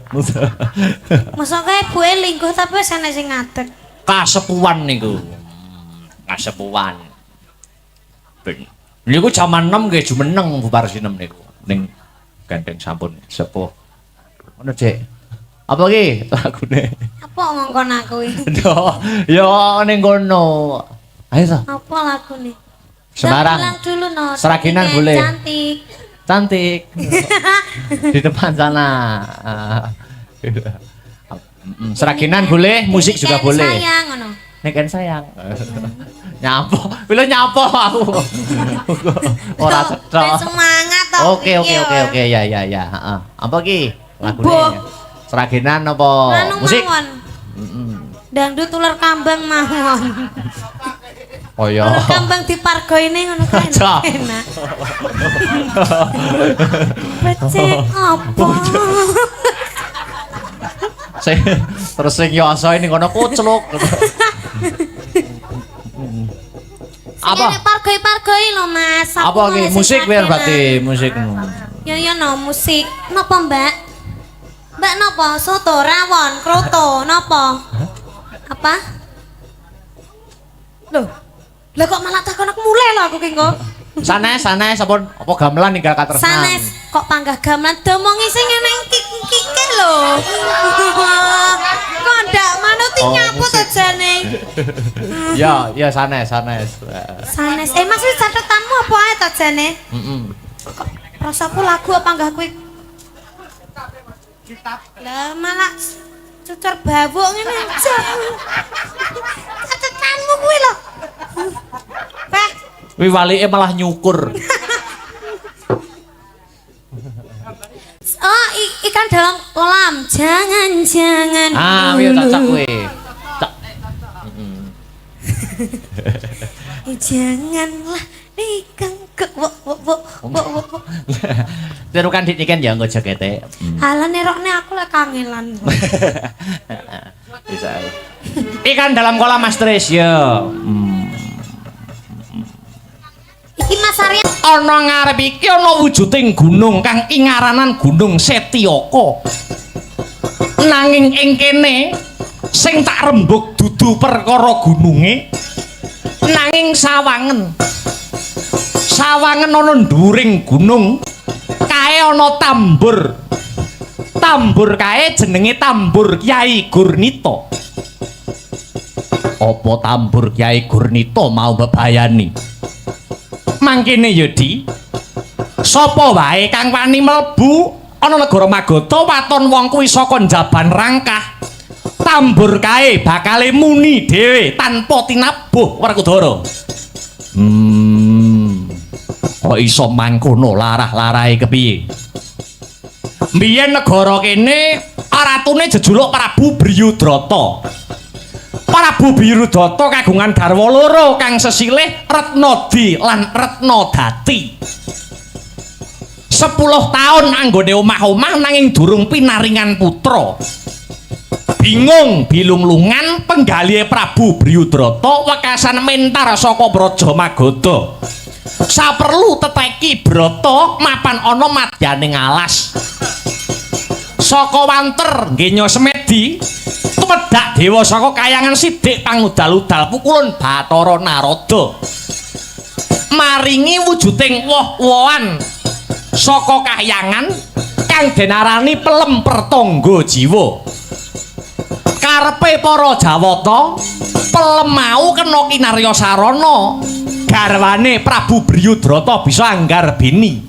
[SPEAKER 1] Masa kae buke lingkuh tapi wis ana sing ngatek.
[SPEAKER 2] Kasepuan niku. Kasepuan. Niku jaman 6 nggih jumeneng bubar sinem niku. Ning gandeng sampun sepuh. Ngono, Cek. Apa ki lagune?
[SPEAKER 1] Apa ngongkon aku iki?
[SPEAKER 2] Yo ning kono. Ayo to.
[SPEAKER 1] Apa lagune?
[SPEAKER 2] Semarang.
[SPEAKER 1] Bilang dulu no.
[SPEAKER 2] Seraginan
[SPEAKER 1] Ini
[SPEAKER 2] boleh.
[SPEAKER 1] Cantik.
[SPEAKER 2] Cantik. Di depan sana. Seraginan boleh, musik juga boleh.
[SPEAKER 1] Sayang ngono.
[SPEAKER 2] Nek sayang. Nyapo, pilih nyapo aku. Ora cetha.
[SPEAKER 1] Semangat to.
[SPEAKER 2] Oke, ya, heeh. Apa ki lagune?
[SPEAKER 1] Boh.
[SPEAKER 2] Seraginan apa
[SPEAKER 1] Anu
[SPEAKER 2] musik?
[SPEAKER 1] mawon. Dangdut ular kambang mawon.
[SPEAKER 2] Oh ya.
[SPEAKER 1] Ular kambang dipargoine ngono kan
[SPEAKER 2] Aja.
[SPEAKER 1] enak. Becek apa?
[SPEAKER 2] Terus sing yoso ini ngono kucluk. Apa?
[SPEAKER 1] Ini pargoi-pargoi lho Mas.
[SPEAKER 2] Apa ki musik biar berarti musik.
[SPEAKER 1] Ya no musik. Napa Mbak? Mbak napa? Soto, rawon, kroto, napa? Apa? Loh. Lah kok malah takon aku mulai lho aku ki kok.
[SPEAKER 2] Sanes sampun apa gamelan ninggal katresnan.
[SPEAKER 1] Sanes kok panggah gamelan domongi sing eneng kik-kike lho. Kok ndak manuti nyaput ajane.
[SPEAKER 2] Ya sanes.
[SPEAKER 1] Sanes. Mas wis catetanmu apa ae ta jane? Kok rasaku lagu apa enggak kuwi? Lah malah cucur bawuk ngene aja. Catetanmu kuwi lho. Peh.
[SPEAKER 2] Kuwi walike malah nyukur.
[SPEAKER 1] Oh, ikan dalam kolam. Jangan.
[SPEAKER 2] Ah, iya cocok kuwi.
[SPEAKER 1] Janganlah ikan ke wo.
[SPEAKER 2] Tirukan ditiken ya nggo jakete.
[SPEAKER 1] Halah nerokne aku lek kangelan.
[SPEAKER 2] Bisa. Ikan dalam kolam Mas Tris ya.
[SPEAKER 1] Iki Mas Arya
[SPEAKER 2] Ana ngarep iki ana wujuding gunung kang ingaranan Gunung Setyaka. Nanging ing kene sing tak rembug dudu perkara gununge, nanging sawangen. Sawangen ana nduring gunung, kae ana tambur. Tambur kae jenenge tambur Kyai Gurnita. Apa tambur Kyai Gurnita mau bebayani? Mangkene ya Di. Sapa wae kang wani mlebu ana negara Magata waton wong kuwi saka njaban rangkah. Tambur kae bakale muni dhewe tanpa tinabuh Werkudara. Kok iso mangkono larah-larahe kepiye? Mbiyen negara kene ratune jejuluk Prabu Bryudrata. Prabu Bryudrata kagungan garwa loro kang sesilih Retnadi lan Retnadati. 10 taun anggone omah-omah nanging durung pinaringan putra. bingung bilung-lungan penggalihe Prabu Bryudrata wekasan mentar saka Praja Magadha. Saperlu teteki Brata mapan ana madyaning alas. Saka wanter nggenya semedi tumedhak dewa saka kayangan sidik pangudal-udal pukulun Bathara Narada. Maringi wujuding woh-wohan saka kahyangan kang denarani pelem pertangga jiwa. Karepe para Jawata pelem mau kena kinarya sarana garwane Prabu Bryudrata bisa anggarbini.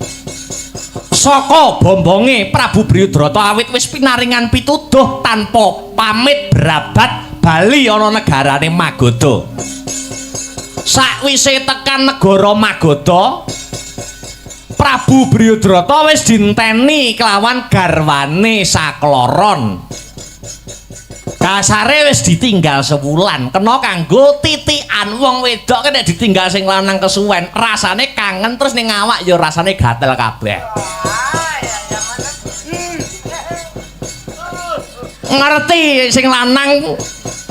[SPEAKER 2] Saka bombonge Prabu Bryudrata awit wis pinaringan pituduh tanpa pamit berabat bali ana negarane Magadha. Sakwise tekan negara Magadha, Prabu Bryudrata wis dinteni kelawan garwane sakloron. Kasare wis ditinggal sewulan, kena kanggo titikan wong wedok nek ditinggal sing lanang kesuwen, rasane kangen terus ning awak ya rasane gatel kabeh. Ngerti sing lanang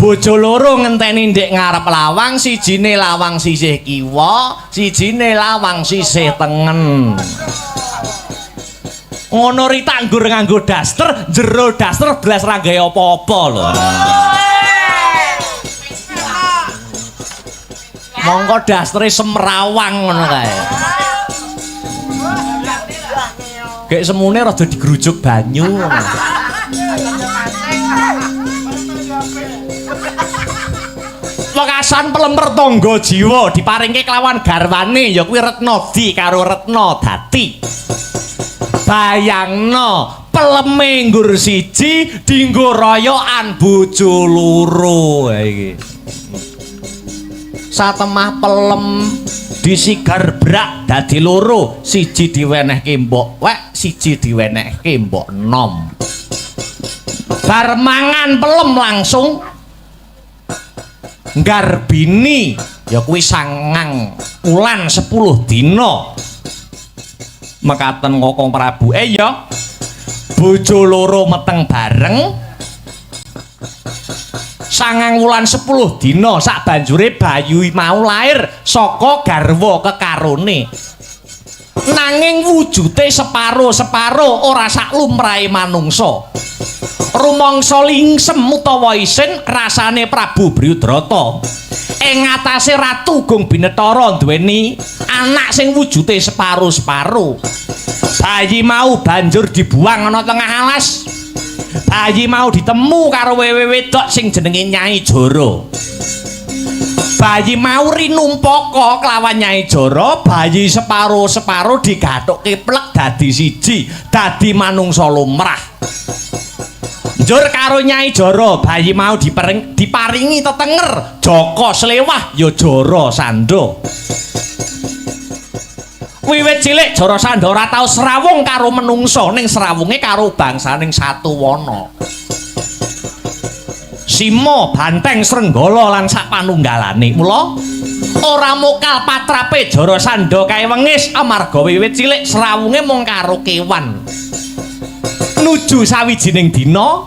[SPEAKER 2] bojo loro ngenteni ndek ngarep lawang, sijine lawang sisih kiwa, sijine lawang sisih tengen. Ngono rita anggur nganggo daster, jero daster blas ra gawe apa-apa lho. Monggo dastere semrawang ngono kae. Kayak semune rada digrujuk banyu ngono. Wekasan pelemper tangga jiwa diparingke kelawan garwane ya kuwi Retnadi karo Retnadati. Bayangno peleme nggur siji dinggo royokan bojo loro iki. Satemah pelem disigar brak dadi loro, siji diwenehke mbok wek, siji diwenehke mbok nom. Bar mangan pelem langsung nggarbini ya kuwi 9 wulan 10 dina. Mekaten Kakang Prabu ya bojo loro meteng bareng 9 wulan 10 dina sabanjure bayu mau lair saka garwa kekarone. Nanging wujute separo-separo ora sak lumrahe manungsa. Rumangsa lingsem utawa isin rasane Prabu Bryudrata. Ing ngatasé Ratu Gung Binetara duweni anak sing wujute separo-separo. Bayi mau banjur dibuang ana tengah alas. Bayi mau ditemu karo wewe wedok sing jenenge Nyai Jara. Bayi mau rinumpaka kelawan Nyai Jara, bayi separo-separo digathukke plek dadi siji, dadi manungsa lumrah. Njur karo Nyai Jara, bayi mau diparingi tetenger Jaka Slewah ya Jara Sanda. Wiwit cilik Jara Sanda ora tau srawung karo menungsa, ning srawunge karo bangsaning Satuwana. Sima, Banteng, Srenggala lan sapanunggalane. Mula ora mokal patrape Jara Sanda kae wengis amarga wiwit cilik srawunge mung karo kewan. Nuju sawijining dina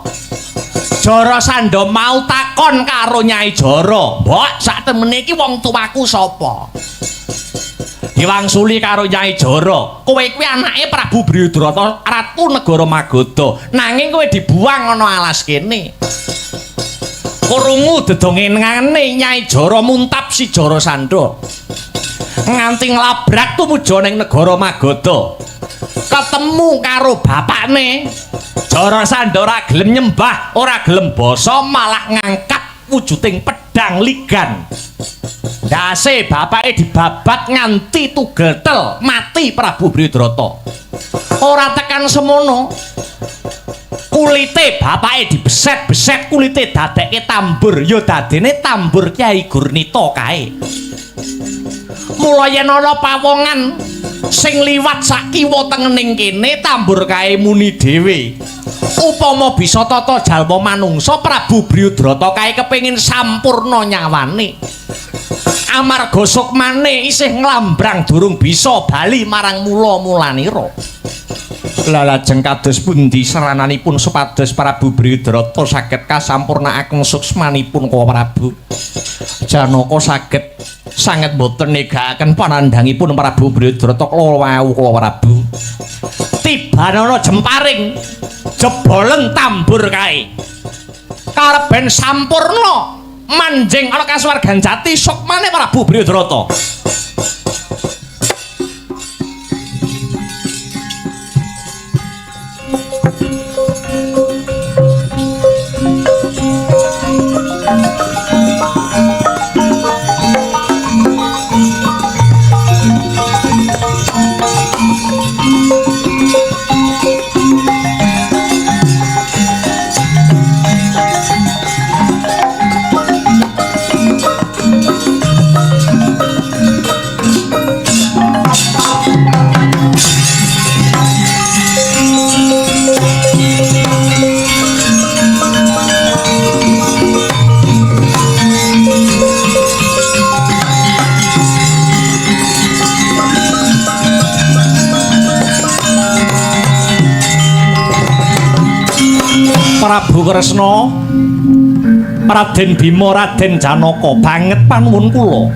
[SPEAKER 2] Jara Sanda mau takon karo Nyai Jara, "Mbok, sak temene iki wong tuaku sapa?" Diwangsuli karo Nyai Jara, "Kowe kuwi anake Prabu Bryudrata, Ratu Negara Magadha, nanging kowe dibuang ana alas kene." Krungu dedongenane Nyai Jara muntap si Jara Sanda. Nganti nglabrak tumuju ning negara Magadha. Ketemu karo bapakne. Jara Sanda ora gelem nyembah, ora gelem basa, malah ngangkat wujuding pedang ligan. Ndase bapake dibabat nganti tugel-tel, mati Prabu Bryudrata. Ora tekan semono. Kulite bapake dibeset-beset, kulite dadekke tambur, ya dadene tambur Kyai Gurnita kae. Mula yen ana pawongan sing liwat sak kiwa tengening kene, tambur kae muni dhewe. Upama bisa tata jalma manungsa, Prabu Bryudrata kae kepengin sampurna nyawane. Amarga sukmane isih nglambrang durung bisa bali marang mula-mulanira. Lajeng kados pundi sarananipun supados Prabu Bryudrata saged kasampurnakaken suksmanipun Kowe Prabu? Janaka saged sanget boten negakaken panandhangipun Prabu Bryudrata wau Kowe Prabu. Tibanana jemparing jeboleng tambur kae. Kareben sampurna manjing ana kasuwargan jati sukmane Prabu Bryudrata. Prabu Kresna, Raden Bima, Raden Janaka banget panuwun kula.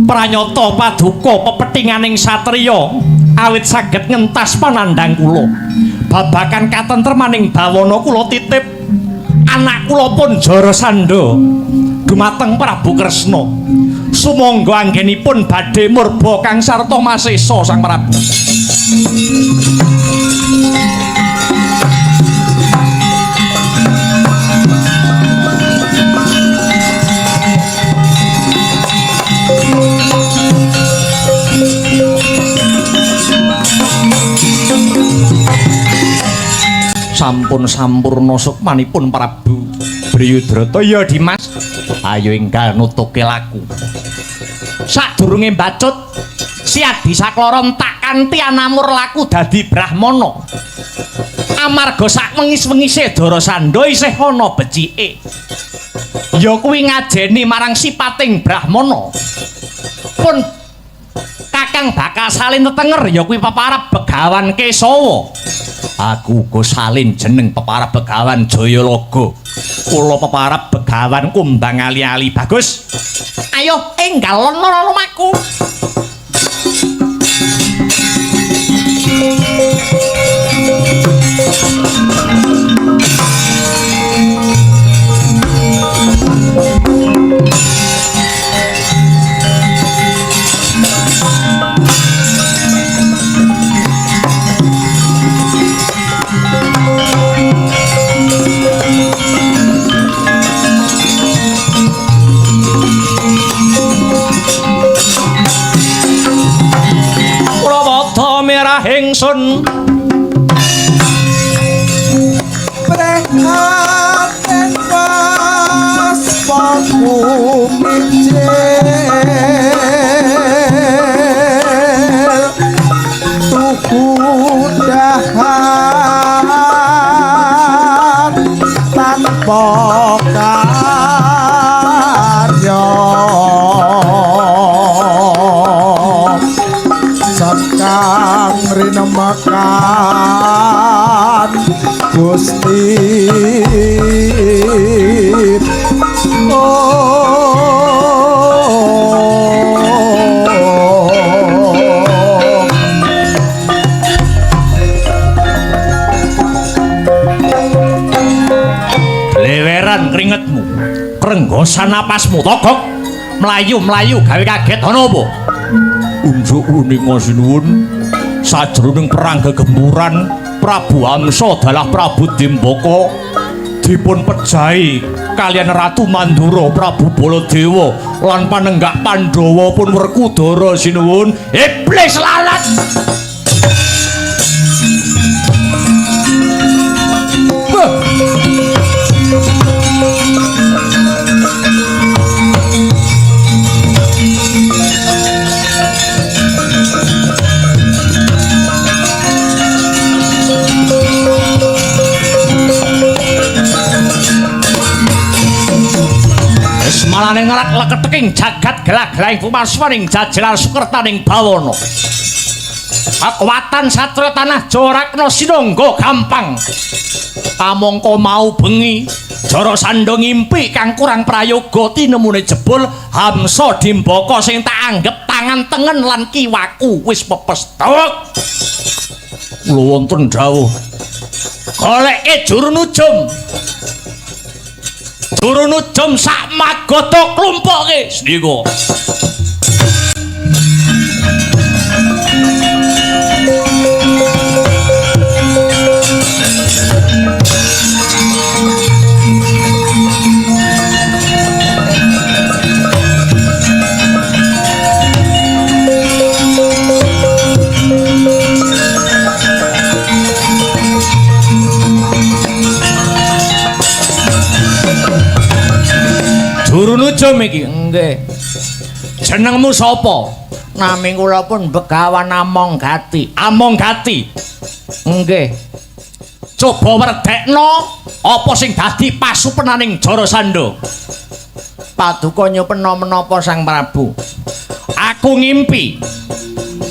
[SPEAKER 2] Pranyata paduka pepethinganing satriya awit saged ngentas panandhang kula. Babagan katentremaning bawana kula titip anak kula pun Jarasandha dumateng Prabu Kresna. Sumangga anggenipun badhe murba kang sarta masesa Sang Prabu. Sampun sampurna sukmanipun Prabu Bryudrata. Ya Dimas, ayo enggal nutuke laku. Sadurunge mbacut si Adi Saklara entak kanthi anamur laku dadi Brahmana. Amarga sak wengis-wengise Jarasandha isih ana becike. Ya kuwi ngajeni marang sipating Brahmana. Pun Kakang bakal salin tetenger ya kuwi peparab Begawan Kesawa. Aku uga salin jeneng peparab Begawan Jayalaga. Kula peparab Begawan Kumbang Ali-ali. Bagus. Ayo enggal lono lumaku. Ingsun
[SPEAKER 3] prehaten pas paku mijil tuku dahan tanpa karya sakang rinemakan Gusti.
[SPEAKER 2] Leweran keringetmu, krenggosan napasmu, togok melayu-melayu gawe kaget ana apa? Unjuk uning ngasinuwun sajroning perang gegemburan Prabu Amsa dalah Prabu Dimbaka dipun pejahi kalian Ratu Mandura Prabu Baladewa lan panenggak Pandhawa pun Werkudara sinuwun. Iblis lalat. Malane ngelak leketeking jagat gelag-gelang pumaswaning jajelar sukertaning bawana. Kekuatan satria tanah Jorakna sinangga gampang. Kamangka mau bengi Jara Sandha ngimpi kang kurang prayoga tinemune jebul Hamsa Dimbaka sing tak anggep tangan tengen lan kiwaku wis pepesthuk. Kula wonten dawuh goleke juru nujum. Juru nujum sak magata klumpuke sendika. Juru nujum iki nggih. Jenengmu sapa? Nami kula pun Begawan Amonggati. Amonggati. Nggih. Coba werdekno apa sing dadi pasupenaning Jara Sandha. Paduka nyupena menapa Sang Prabu? Aku ngimpi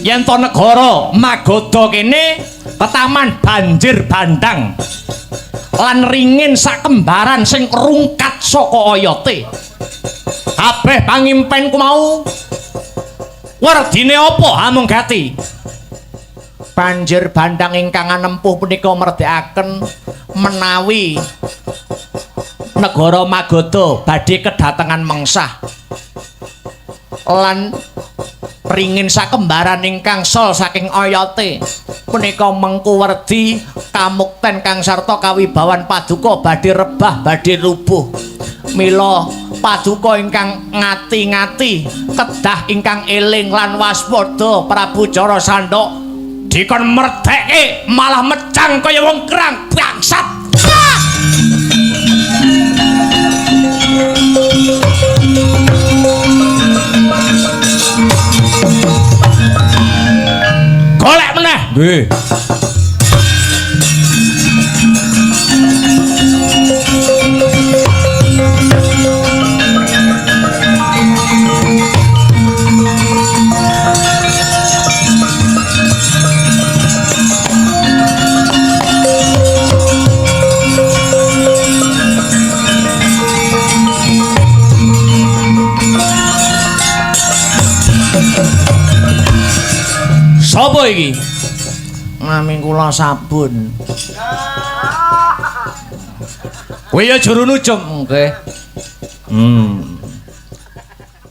[SPEAKER 2] yen to negara Magadha kene ketaman banjir bandang lan ringin sakembaran sing rungkat saka oyote. Kabeh pangimpenku mau werdine apa Amonggati? Banjir bandang ingkang anempuh punika merdekaken menawi negara Magadha badhe kedatengan mengsah lan ringin sakembaran ingkang sol saking oyote punika mengku werdi kamukten kang sarta kawibawan paduka badhe rebah badhe rubuh. Mila paduka ingkang ngati-ngati kedah ingkang eling lan waspada Prabu Jara Sandha dikon merdeke malah mecang kaya wong kerang bangsat. Golek meneh. Nggih. Sapa iki? Nami kula Sabun. Kowe ya juru nujum nggih.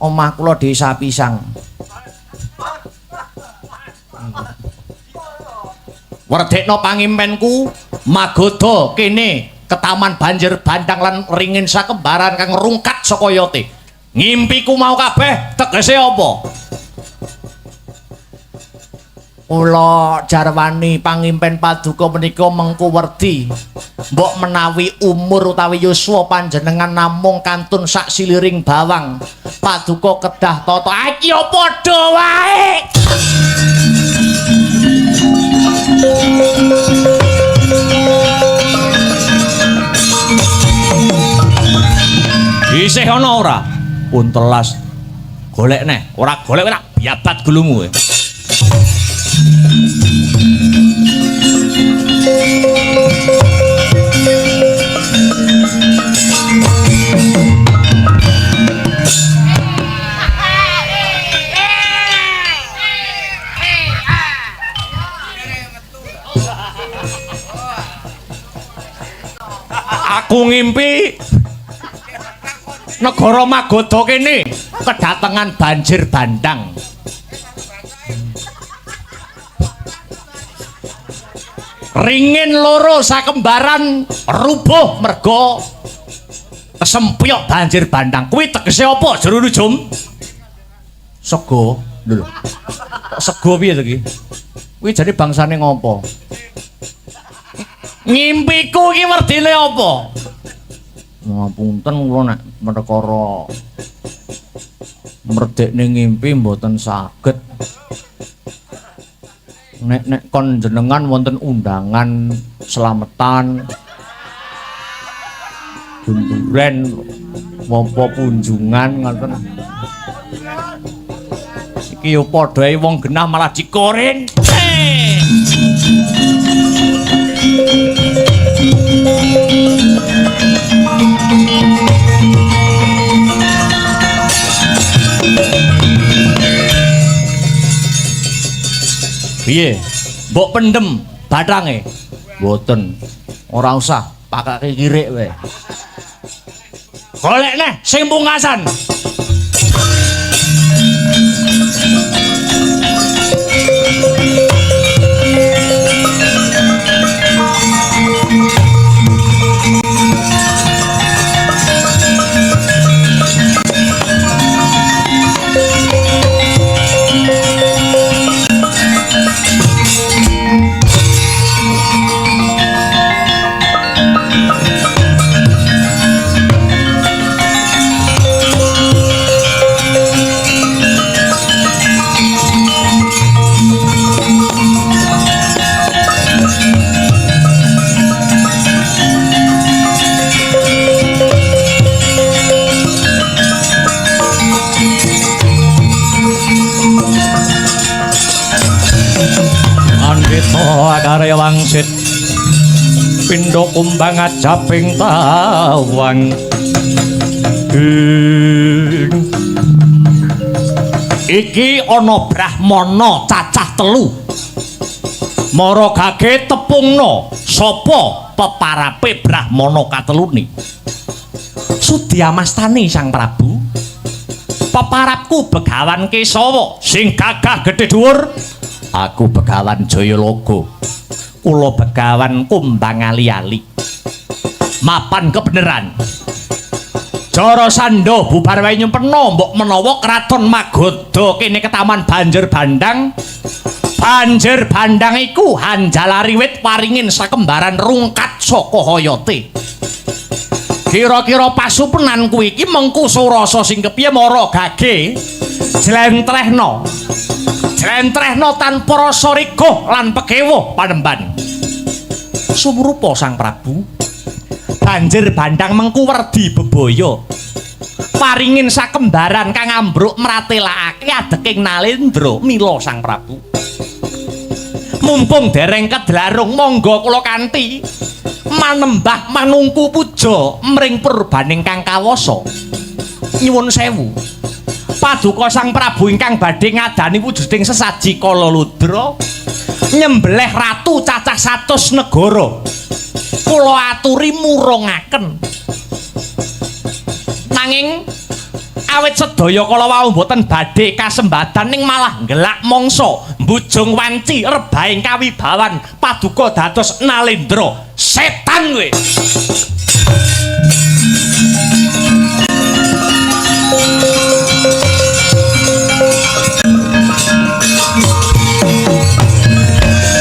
[SPEAKER 2] Omah kula Desa Pisang. Werdekno pangimpenku Magadha kene ketaman banjir bandang lan ringin sakembaran kang rungkat saka yote. Ngimpiku mau kabeh tegese apa? Kula jarwani pangimpen paduka menika mengku werdi mbok menawi umur utawi yuswa panjenengan namung kantun sak siliring bawang paduka kedah tata iki padha wae. Isih ana ora? Pun telas. Golek neh, ora golek ora biabat gulumu. Aku ngimpi negara Magadha kene kedatengan banjir bandang. Ringin loro sakembaran rubuh merga kesempyok banjir bandang. Kuwi tegese apa juru nujum? Sego. Lho. Sego piye to iki? Kuwi jane bangsane ngopo? Ngimpiku iki werdine apa? Ngapunten kula nek perkara merdekne ngimpi mboten saged. Nek kon jenengan wonten undangan slametan dunduren wapa kunjungan ngoten Iki padha ae wong genah malah dikoren. Piye? Mbok pendem bathange? Mboten. Ora usah, pakake kirik wae. Golek neh sing pungkasan. Karya wangsit pindha kumbang ajaping tawang iki ana brahmana cacah 3 mara gage tepungna sapa peparape brahmana katelune Sudyamastani Sang Prabu peparapku Begawan Kesawa sing gagah gedhe dhuwur. Aku Begawan Jayalaga, kula Begawan Kumbang Ali-ali. Mapan kebeneran. Jarasandha bubar wae nyempena mbok menawa kraton Magadha kene ketaman Banjir Bandang. Banjir Bandang iku Hanjalari wit paringin sakembaran rungkat saka Hayate. Kira-kira pasupenan kuwi iki mengku surasa sing kepiye mara gage jlentrehna. Jlentrehna tanpa rasa rigoh lan pegewuh panemban. Sumrupa Sang Prabu. Banjir Bandang mengku werdi bebaya. Paringin sakembaran kang ambruk mratelakake adeking Nalendra mila Sang Prabu. Mumpung dereng kedlarung monggo kula kanthi manembah manungku puja mring purbaning kang kawasa. Nyuwun sewu. Paduka Sang Prabu ingkang badhe ngadani wujuding sesaji Kalaludra nyembelih ratu cacah 100 negara. Kula aturi murungaken. Nanging awit sedaya kala wau boten badhe kasembadan ning malah nggelak mangsa mbujung wanci rebahing kawibawan paduka dados Nalendra. Setan kowe.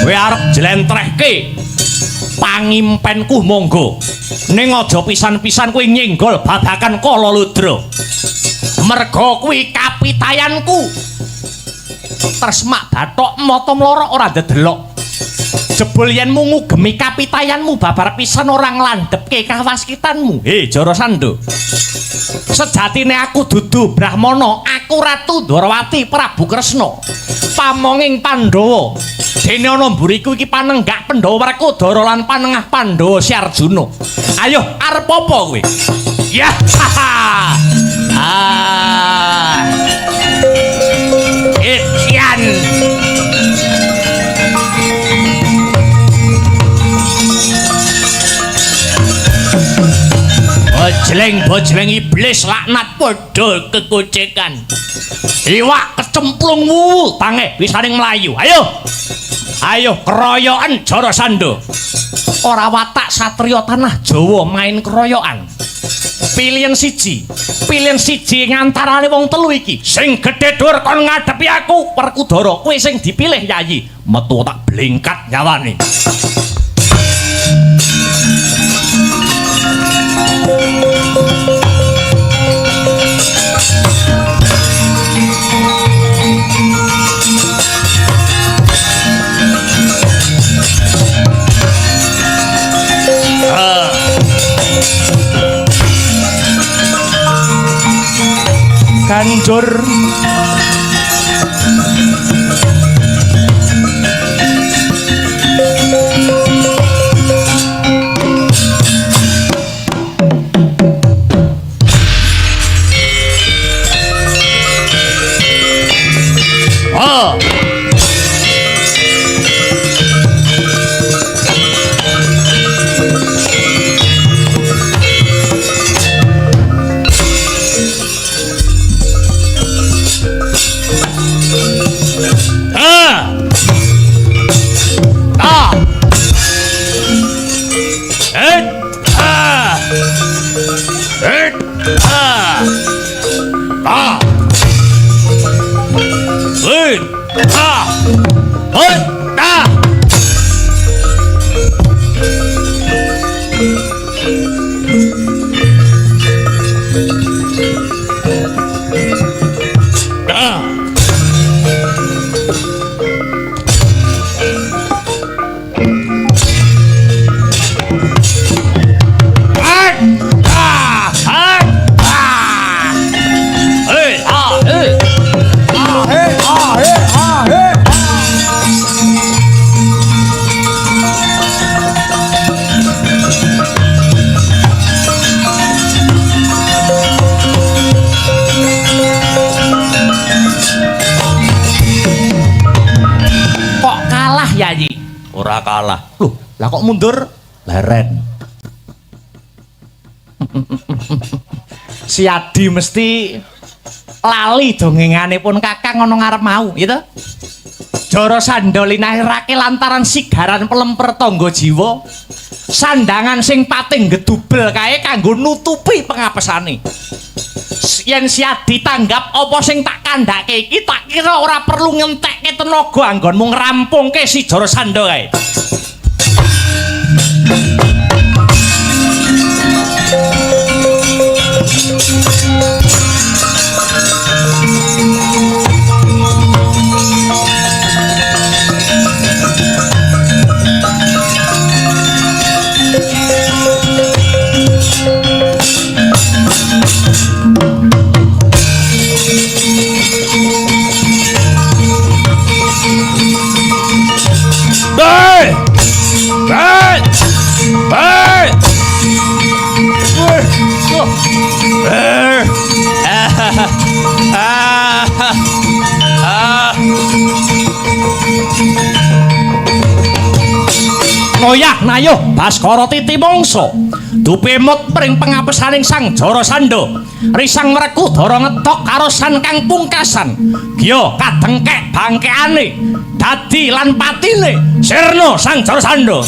[SPEAKER 2] Kowe arep jlentrehke pangimpenku monggo. Ning aja pisan-pisan kowe nyenggol babagan Kalaludra. Merga kuwi kapitayanku. Tresmak bathok mata mlorok ora ndedelok. Jebul yen mu ngugemi kapitayanmu babar pisan ora nglandhepke kawaskitanmu. He Jarasandha. Sejatine aku dudu Brahmana, aku Ratu Ndarawati Prabu Kresna. Pamonging Pandhawa. Dene ana mburiku iki panenggak Pandhawa Werkudara lan panengah Pandhawa Si Arjuna. Ayo arep apa kowe? Ya. Ikian. Bojleng iblis laknat padha kekucekan. Iwak kecemplung wuwu tange wisaning mlayu. Ayo keroyokan Jarasandha. Ora watak satriya tanah Jawa main keroyokan. Pilihan siji ngantarane wong 3 iki sing gedhe dur kon ngadepi aku Werkudara. Kowe sing dipilih Yayi, metu tak blengkat nyawane. Kanjur Oh. Ora kalah. Loh, lah kok mundur? Leren. Si Adi mesti lali dongengane pun Kakang ana ngarep mau, gitu. Jara Sandha linahirake lantaran sigaran pelemper tangga jiwa. Sandangan sing pating gedubel kae kanggo nutupi pengapesane. Yen si Adi tanggap apa sing tak kandhake iki tak kira ora perlu ngentekke tenaga anggonmu ngrampungke si Jara Sandha kae. Noyah nayuh Baskara Titi Mangsa dupemut pring pengapesaning Sang Jara Sandha risang mreku dara ngetok karo san kang pungkasan giya kadengkek bangkeane dadi lan patine sirna Sang Jara Sandha.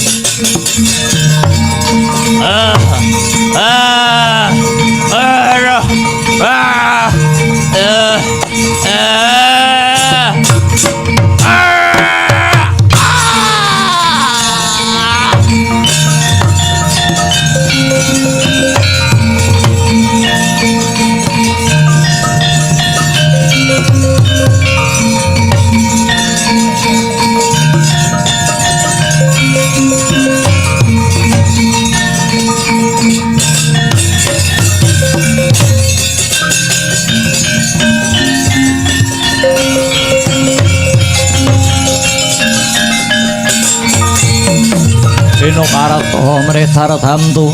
[SPEAKER 2] Dino karto mretar tamtu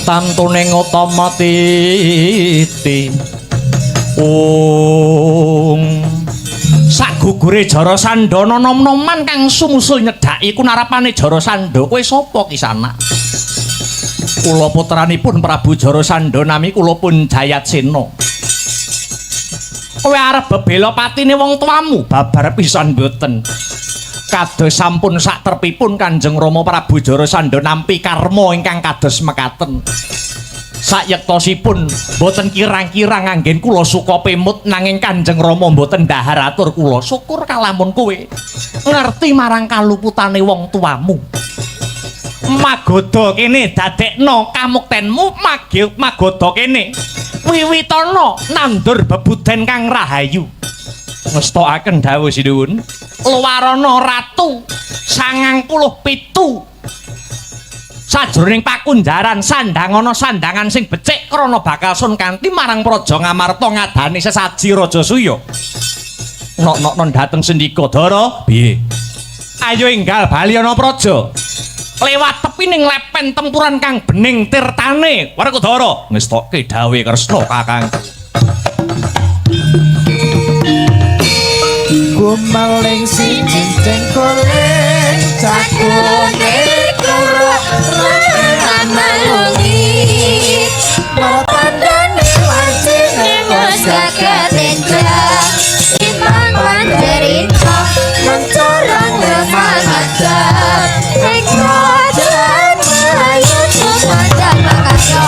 [SPEAKER 2] tantune utama titi sagugure Jara Sandha nom-noman kang sumusul nyedhaki kunarapane Jara Sandha kowe sapa Kisanak? Kula putranipun Prabu Jara Sandha nami kula pun Jayatsena. Kowe arep bebela patine wong tuamu babar pisan mboten. Kados sampun sak terpipun Kanjeng Rama Prabu Jara Sandha nampi karma ingkang kados mekaten. Sayektosipun boten kirang-kirang anggen kula suka pemut nanging Kanjeng Rama boten dhahar atur kula. Syukur kalamun kowe ngerti marang kaluputane wong tuamu. Magoda kene dadekno kamuktenmu magoda kene wiwitana nandur bebuden kang rahayu. Ngestokaken dawuh sinuwun. Luwarana Ratu 97 sajroning pakunjaran sandangana sandangan sing becik krana bakal sun kanthi marang Praja Ngamarta ngadani sesaji Raja Suya. Nok-nok dhateng sendika Dara piye? Ayo enggal bali ana praja. Lewat tepining lepen tempuran kang bening tirtane Werkudara ngestokke dawuh Kresna kakang.
[SPEAKER 3] gumeling si cincin kuling cakune kuruk rotean malungi matandane wancine wis kaketenjang impang panderita mencorong remangajak ning kerajaan ayu tumandang makasih.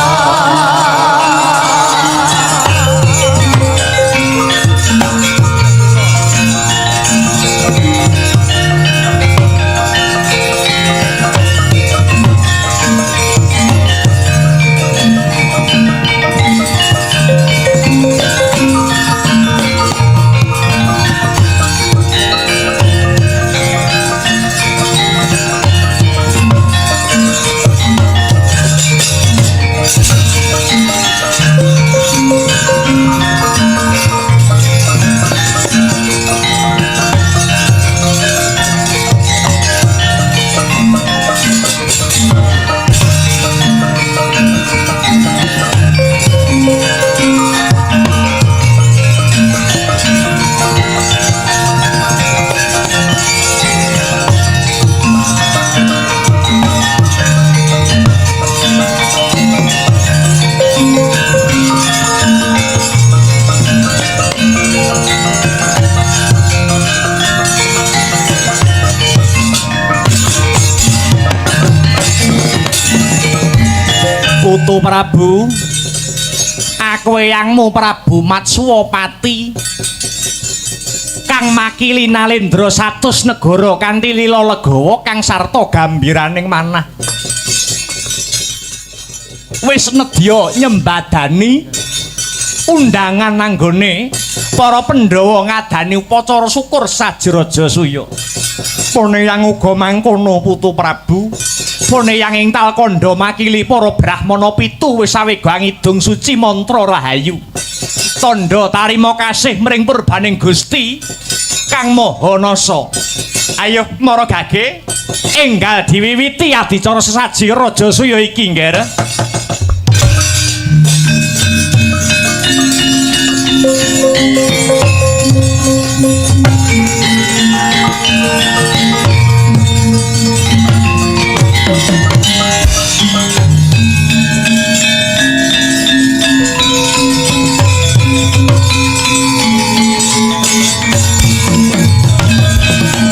[SPEAKER 2] Putu Prabu, aku eyangmu Prabu Matswapati kang makili Nalendra 100 negara kanthi lila legawa kang sarta gambiraning manah. Wis nedya nyembadani undangan nanggone para Pandhawa ngadani upacara syukur Sajraja Suya. Poneyang uga mangkono Putu Prabu. Poneyang ing Talkanda makili para Brahmana 7 wis sawega ngidung suci mantra rahayu. Tandha tarima kasih mring purbaning Gusti Kang Maha Nasa. Ayo mara gage enggal diwiwiti adicara sesaji Raja Suya iki, Ngger.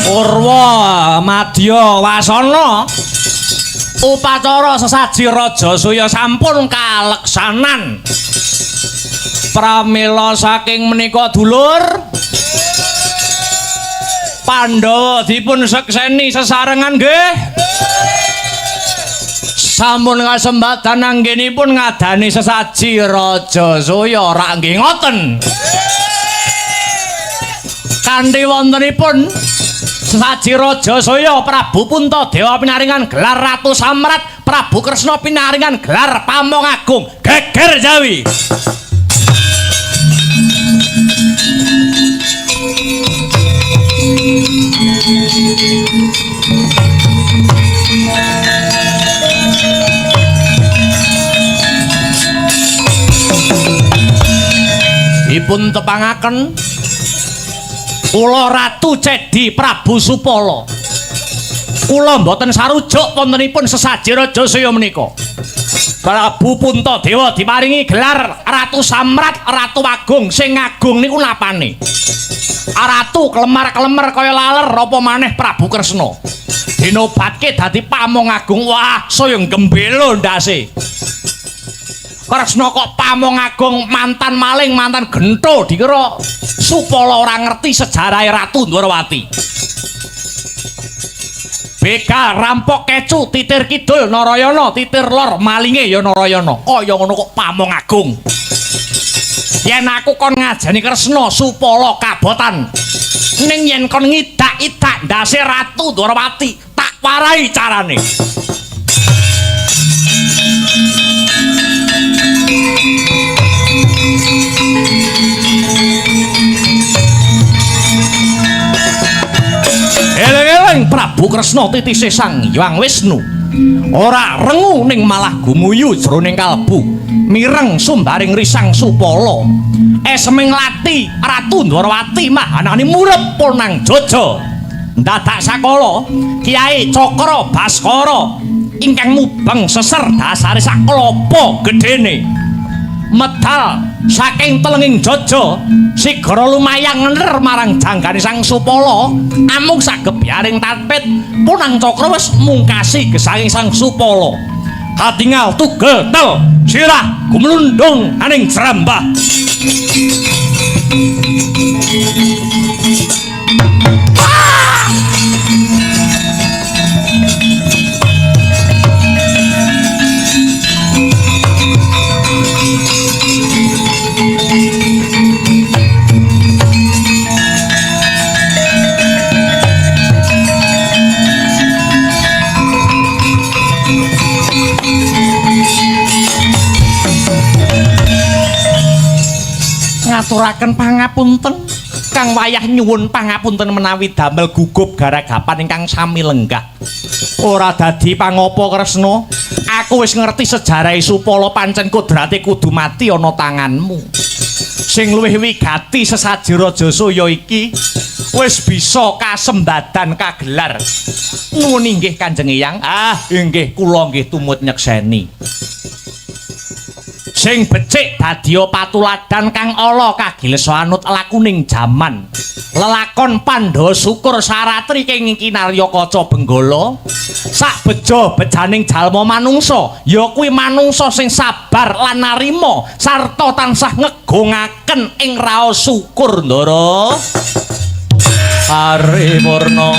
[SPEAKER 2] Purwa Madya Wasana upacara sesaji Raja Suya sampun kaleksanan. Pramila saking menika dulur Pandhawa dipun sekseni sesarengan nggih. Sampun kasembadan anggenipun ngadani sesaji Raja Suya rak nggih ngoten. Kanthi wontenipun sesaji Raja Suya Prabu Puntadewa pinaringan gelar Ratu Samrat, Prabu Kresna pinaringan gelar Pamong Agung. Geger Jawi. Dipun tepangaken kula Ratu Cedi Prabu Supala. Kula mboten sarujuk wontenipun sesaji Raja Suya menika. Prabu Puntadewa diparingi gelar Ratu Samrat, Ratu Agung. Sing agung niku napane? Ratu kelemar-kelemar kaya laler apa maneh Prabu Kresna. Dinobatke dadi Pamong Agung. Wah, saya gembelo ndase. Kresna kok Pamong Agung, mantan maling, mantan gento, dikira Supala ora ngerti sejarahe Ratu Ndwarawati. Begal rampok kecu titir kidul Narayana, titir lor malinge ya Narayana. Kaya ngono kok Pamong Agung. Yen aku kon ngajani Kresna Supala kabotan. Ning yen kon ngidak-idak ndase Ratu Ndwarawati, tak warai carane. Eleng-eleng Prabu Kresna titise Sang Hyang Wisnu ora rengu ning malah gumuyu jroning kalbu. mireng sumbaring risang supala eseming lati Ratu Ndwarawati mahanane murep ponang Jaja ndadak sakala Kyai Cakra Baskara ingkang mubeng seser dasare saklapa gedene medal saking telenging Jaja sigara lumayang ngener marang janggane sang supala amung sagebyaring tatpit Punang Cakra wis mungkasi gesanging sang supala katingal tugel tel sirah gumlundung aning Jrambah ngaturaken pangapunten kang wayah nyuwun pangapunten menawi damel gugup garagapan ingkang sami lenggah ora dadi pangapa Kresna aku wis ngerti sejarah supala pancen kodrate kudu mati ana tanganmu sing luwih wigati sesaji Raja Saya iki wis bisa kasembadan kagelar nuwun inggih Kanjeng Eyang inggih kula nggih tumut nyekseni sing becik dadya patuladan kang ala kagiles anut lakuning jaman lelakon Pandhawa Syukur Saratri king kinarya kaca benggala sak beja-bejaning jalma manungsa ya kuwi manungsa sing sabar lan narima sarta tansah ngegongaken ing raos syukur ndara paripurna